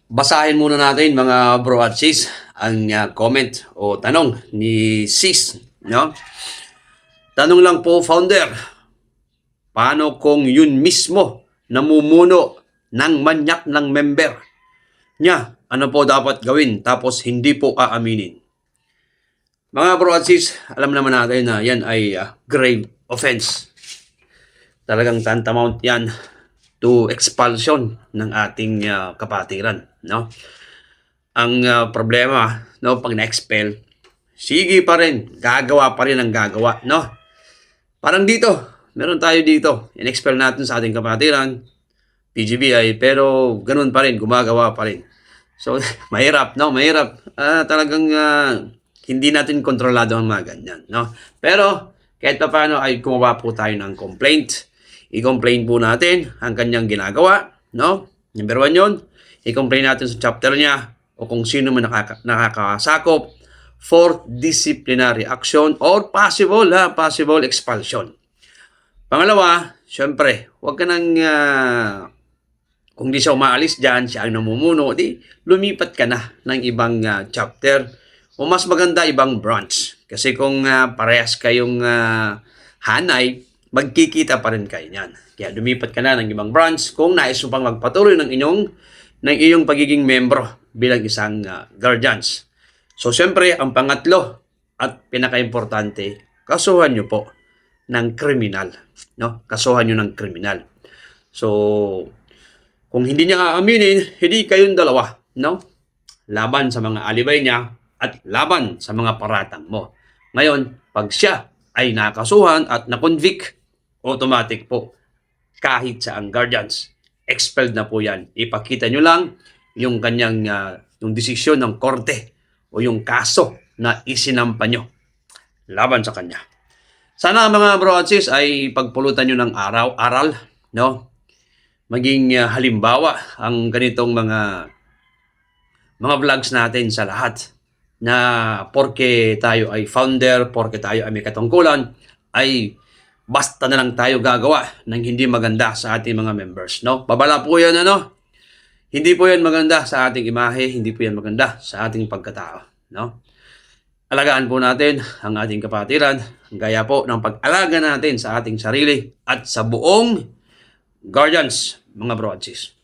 Basahin muna natin mga bro at sis ang comment o tanong ni sis, no? Tanong lang po, founder, paano kung yun mismo namumuno ng manyak ng member niya? Ano po dapat gawin tapos hindi po aaminin? Mga bro at sis, alam naman natin na yan ay grave offense. Talagang tantamount yan to expulsion ng ating kapatiran, no? Ang problema, no, pag na-expel, sige pa rin, gagawa pa rin ang gagawa, no? Parang dito, meron tayo dito, in-expel natin sa ating kapatiran, PGBI, pero ganun pa rin, gumagawa pa rin. So, mahirap, no? Mahirap. Talagang hindi natin kontrolado ang mga ganyan, no? Pero, kahit pa paano ay gumawa po tayo ng complaint. I-complain po natin ang kanyang ginagawa, no? Number 1 yun. I-complain natin sa chapter niya o kung sino man nakakasakop for disciplinary action or possible expulsion. Pangalawa, syempre, huwag ka nang kung di siya umaalis dyan, siya ang namumuno, di lumipat ka na ng ibang chapter o mas maganda ibang branch. Kasi kung parehas kayong hanay, magkikita pa rin kayo niyan. Kaya lumipat ka na ng ibang branch kung nais mo pang magpatuloy ng iyong pagiging membro bilang isang guardians. So, siyempre, ang pangatlo at pinaka-importante, kasuhan nyo po ng kriminal. No? Kasuhan nyo ng kriminal. So, kung hindi niya aaminin, hindi kayong dalawa. No? Laban sa mga alibay niya at laban sa mga paratang mo. Ngayon, pag siya ay nakasuhan at na-convict, automatic po, kahit sa ang guardians, expelled na po yan. Ipakita nyo lang yung kanyang yung desisyon ng korte o yung kaso na isinampa nyo laban sa kanya. Sana mga bro at sis ay pagpulutan nyo ng aral, no? Maging halimbawa ang ganitong mga vlogs natin sa lahat na porke tayo ay founder, porke tayo ay may katungkulan, ay basta na lang tayo gagawa ng hindi maganda sa ating mga members, no? Babala po yan, ano? Hindi po yan maganda sa ating imahe, hindi po yan maganda sa ating pagkatao, no? Alagaan po natin ang ating kapatiran, gaya po ng pag-alaga natin sa ating sarili at sa buong guardians, mga bro at sis.